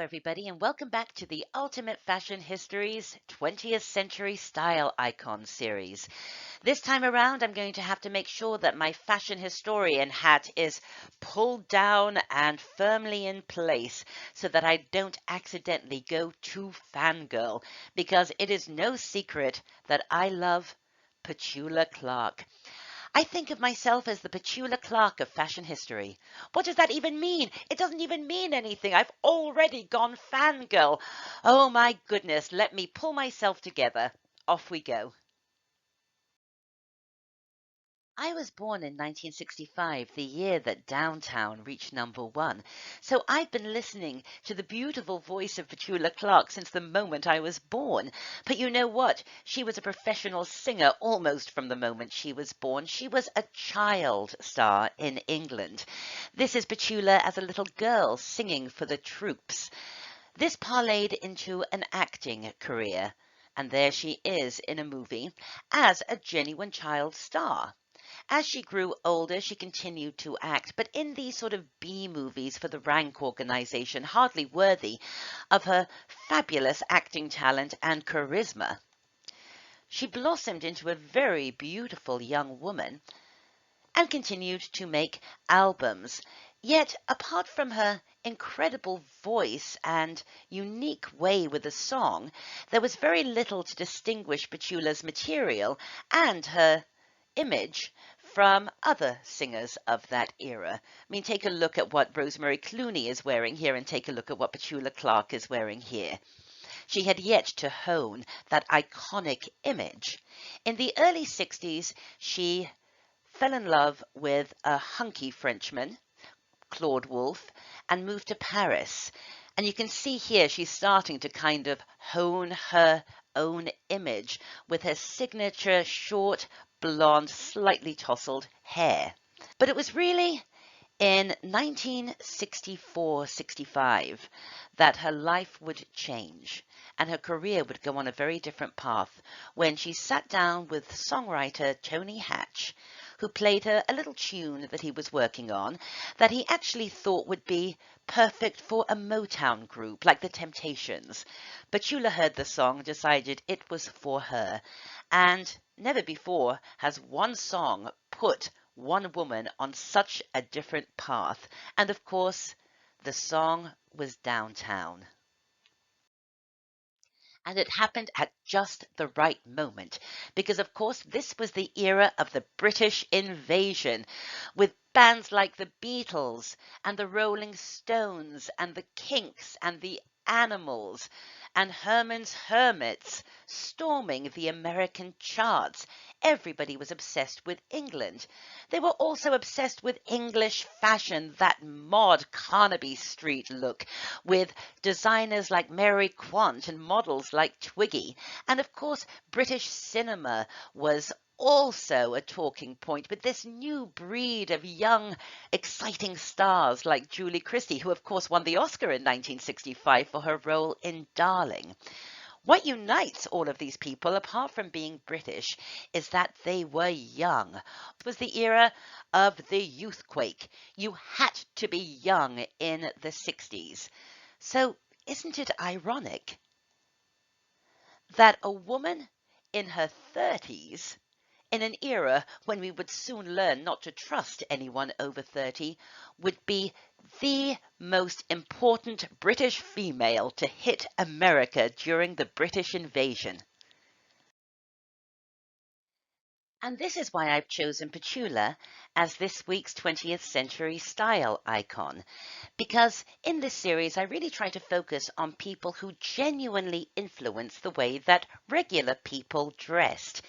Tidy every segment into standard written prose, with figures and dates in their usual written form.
everybody, and welcome back to the Ultimate Fashion History's 20th Century Style Icon series. This time around, I'm going to have to make sure that my fashion historian hat is pulled down and firmly in place so that I don't accidentally go too fangirl, because it is no secret that I love Petula Clark. I think of myself as the Petula Clark of fashion history. What does that even mean? It doesn't even mean anything. I've already gone fangirl. Oh my goodness, let me pull myself together. Off we go. I was born in 1965, the year that Downtown reached #1. So I've been listening to the beautiful voice of Petula Clark since the moment I was born. But you know what? She was a professional singer almost from the moment she was born. She was a child star in England. This is Petula as a little girl singing for the troops. This parlayed into an acting career. And there she is in a movie as a genuine child star. As she grew older, she continued to act, but in these sort of B movies for the Rank organization, hardly worthy of her fabulous acting talent and charisma. She blossomed into a very beautiful young woman and continued to make albums. Yet, apart from her incredible voice and unique way with the song, there was very little to distinguish Petula's material and her image from other singers of that era. I mean, take a look at what Rosemary Clooney is wearing here and take a look at what Petula Clark is wearing here. She had yet to hone that iconic image. In the early 60s, she fell in love with a hunky Frenchman, Claude Wolfe, and moved to Paris. And you can see here she's starting to kind of hone her own image with her signature short, blonde, slightly tousled hair. But it was really in 1964-65 that her life would change and her career would go on a very different path when she sat down with songwriter Tony Hatch, who played her a little tune that he was working on that he actually thought would be perfect for a Motown group like the Temptations. Petula heard the song, decided it was for her, and never before has one song put one woman on such a different path. And of course, the song was Downtown. And it happened at just the right moment, because of course this was the era of the British invasion, with bands like the Beatles and the Rolling Stones and the Kinks and the Animals and Herman's Hermits storming the American charts. Everybody was obsessed with England. They were also obsessed with English fashion, that mod Carnaby Street look, with designers like Mary Quant and models like Twiggy. And of course, British cinema was also a talking point with this new breed of young, exciting stars like Julie Christie, who of course won the Oscar in 1965 for her role in Darling. What unites all of these people, apart from being British, is that they were young. It was the era of the youthquake. You had to be young in the 60s. So isn't it ironic that a woman in her 30s, in an era when we would soon learn not to trust anyone over 30, would be the most important British female to hit America during the British invasion? And this is why I've chosen Petula as this week's 20th century style icon. Because in this series, I really try to focus on people who genuinely influenced the way that regular people dressed.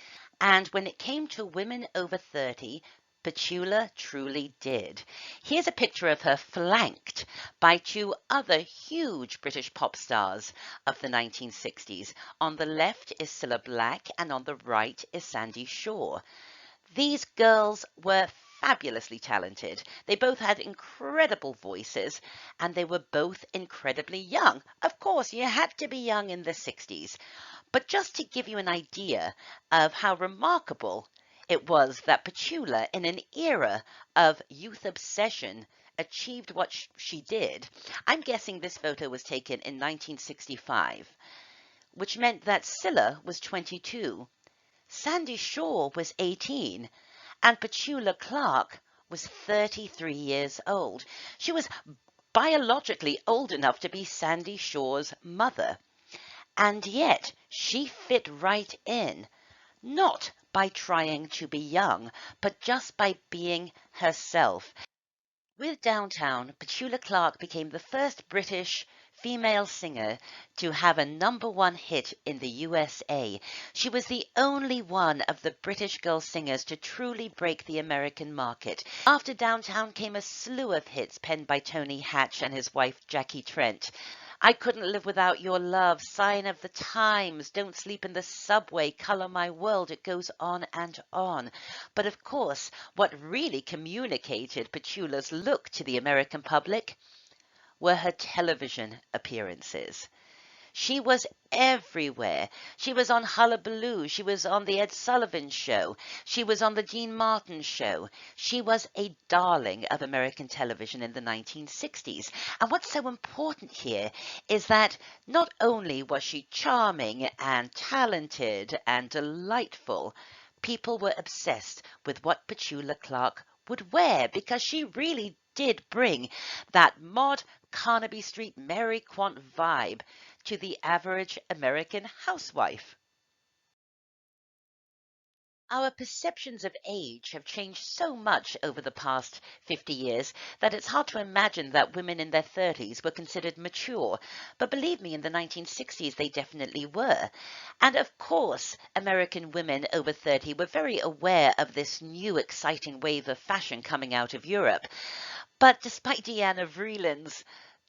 And when it came to women over 30, Petula truly did. Here's a picture of her flanked by two other huge British pop stars of the 1960s. On the left is Cilla Black and on the right is Sandy Shaw. These girls were fabulously talented. They both had incredible voices and they were both incredibly young. Of course, you had to be young in the 60s. But just to give you an idea of how remarkable it was that Petula, in an era of youth obsession, achieved what she did. I'm guessing this photo was taken in 1965, which meant that Scylla was 22, Sandy Shaw was 18, and Petula Clark was 33 years old. She was biologically old enough to be Sandy Shaw's mother. And yet she fit right in, not by trying to be young, but just by being herself. With Downtown, Petula Clark became the first British female singer to have a #1 hit in the USA. She was the only one of the British girl singers to truly break the American market. After Downtown came a slew of hits penned by Tony Hatch and his wife Jackie Trent. I Couldn't Live Without Your Love, Sign of the Times, Don't Sleep in the Subway, Color My World, it goes on and on. But of course, what really communicated Petula's look to the American public were her television appearances. She was everywhere. She was on Hullabaloo. She was on the Ed Sullivan Show. She was on the Dean Martin Show. She was a darling of American television in the 1960s. And what's so important here is that not only was she charming and talented and delightful, people were obsessed with what Petula Clark would wear, because she really did bring that mod Carnaby Street Mary Quant vibe to the average American housewife. Our perceptions of age have changed so much over the past 50 years that it's hard to imagine that women in their 30s were considered mature. But believe me, in the 1960s, they definitely were. And of course, American women over 30 were very aware of this new exciting wave of fashion coming out of Europe. But despite Deanna Vreeland's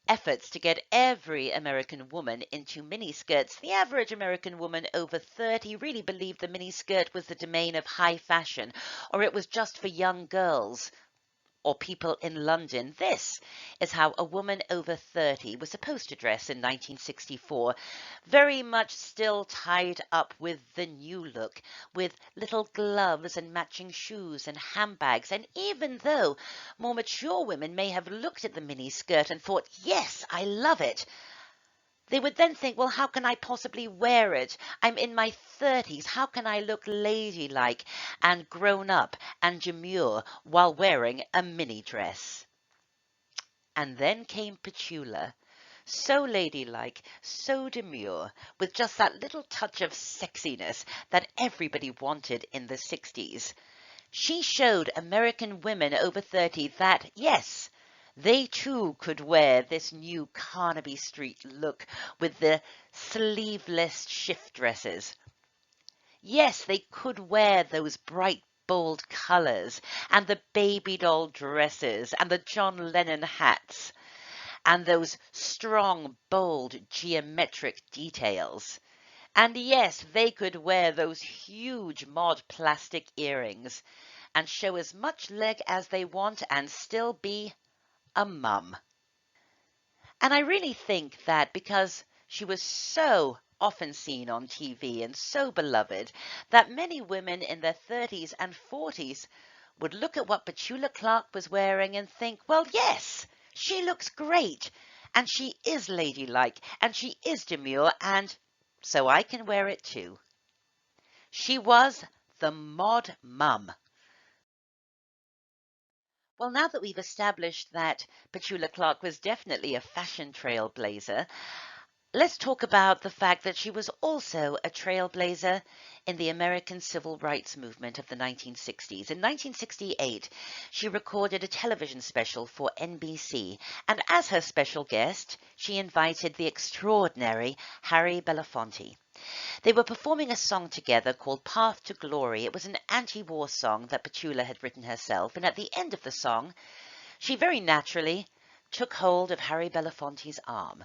efforts to get every American woman into miniskirts, the average American woman over 30 really believed the miniskirt was the domain of high fashion, or it was just for young girls or people in London. This is how a woman over 30 was supposed to dress in 1964, very much still tied up with the new look, with little gloves and matching shoes and handbags. And even though more mature women may have looked at the miniskirt and thought, yes, I love it, they would then think, well, how can I possibly wear it? I'm in my 30s. How can I look ladylike and grown up and demure while wearing a mini dress? And then came Petula, so ladylike, so demure, with just that little touch of sexiness that everybody wanted in the 60s. She showed American women over 30 that, yes, they too could wear this new Carnaby Street look with the sleeveless shift dresses. Yes, they could wear those bright, bold colors and the baby doll dresses and the John Lennon hats and those strong, bold, geometric details. And yes, they could wear those huge mod plastic earrings and show as much leg as they want and still be a mum. And I really think that because she was so often seen on TV and so beloved, that many women in their 30s and 40s would look at what Petula Clark was wearing and think, well, yes, she looks great, and she is ladylike, and she is demure, and so I can wear it too. She was the mod mum. Well, now that we've established that Petula Clark was definitely a fashion trailblazer, let's talk about the fact that she was also a trailblazer in the American Civil Rights Movement of the 1960s. In 1968, she recorded a television special for NBC, and as her special guest, she invited the extraordinary Harry Belafonte. They were performing a song together called Path to Glory. It was an anti-war song that Petula had written herself, and at the end of the song, she very naturally took hold of Harry Belafonte's arm.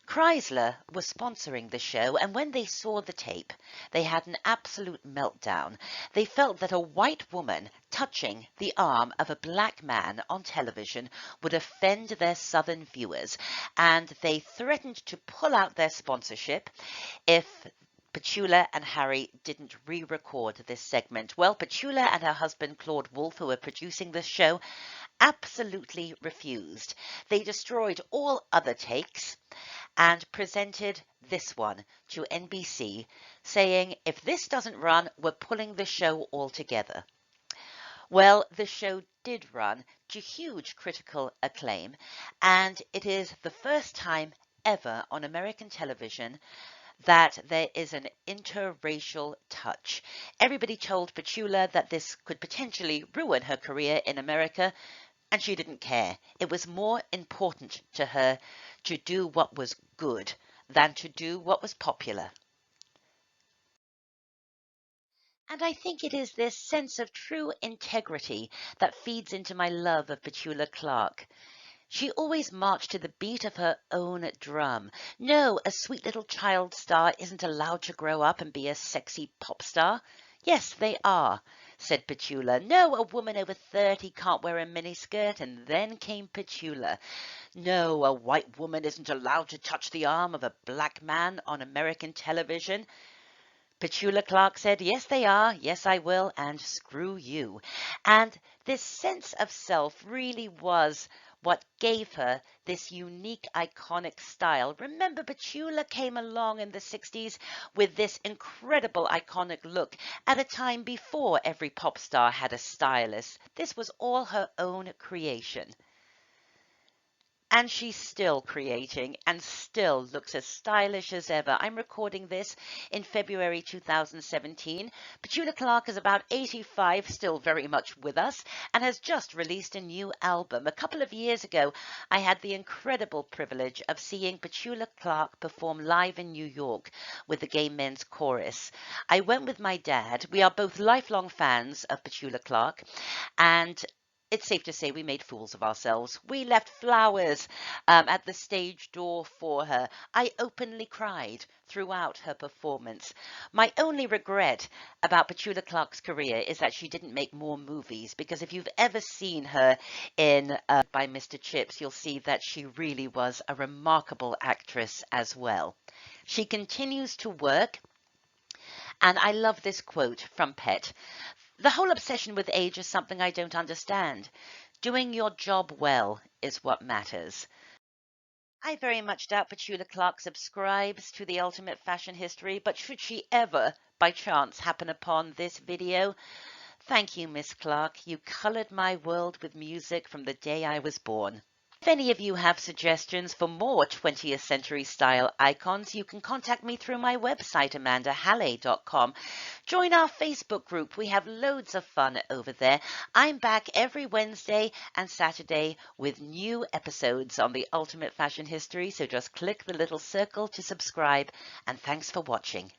Chrysler was sponsoring the show, and when they saw the tape, they had an absolute meltdown. They felt that a white woman touching the arm of a black man on television would offend their Southern viewers, and they threatened to pull out their sponsorship if Petula and Harry didn't re-record this segment. Well, Petula and her husband Claude Wolfe, who were producing this show, absolutely refused. They destroyed all other takes and presented this one to NBC, saying, if this doesn't run, we're pulling the show altogether. Well, the show did run to huge critical acclaim, and it is the first time ever on American television that there is an interracial touch. Everybody told Petula that this could potentially ruin her career in America, and she didn't care. It was more important to her to do what was good than to do what was popular. And I think it is this sense of true integrity that feeds into my love of Petula Clark. She always marched to the beat of her own drum. No, a sweet little child star isn't allowed to grow up and be a sexy pop star. Yes, they are, said Petula. No, a woman over 30 can't wear a miniskirt, and then came Petula. No, a white woman isn't allowed to touch the arm of a black man on American television. Petula Clark said, yes, they are, yes, I will, and screw you. And this sense of self really was what gave her this unique, iconic style. Remember, Petula came along in the 60s with this incredible, iconic look at a time before every pop star had a stylist. This was all her own creation. And she's still creating and still looks as stylish as ever. I'm recording this in February 2017. Petula Clark is about 85, still very much with us, and has just released a new album. A couple of years ago, I had the incredible privilege of seeing Petula Clark perform live in New York with the Gay Men's Chorus. I went with my dad. We are both lifelong fans of Petula Clark, and it's safe to say we made fools of ourselves. We left flowers at the stage door for her. I openly cried throughout her performance. My only regret about Petula Clark's career is that she didn't make more movies, because if you've ever seen her in by Mr. Chips, you'll see that she really was a remarkable actress as well. She continues to work, and I love this quote from Pet. The whole obsession with age is something I don't understand. Doing your job well is what matters. I very much doubt Petula Clark subscribes to the Ultimate Fashion History, but should she ever, by chance, happen upon this video, thank you, Miss Clark. You colored my world with music from the day I was born. If any of you have suggestions for more 20th century style icons, you can contact me through my website, amandahalley.com. Join our Facebook group. We have loads of fun over there. I'm back every Wednesday and Saturday with new episodes on the Ultimate Fashion History, so just click the little circle to subscribe, and thanks for watching.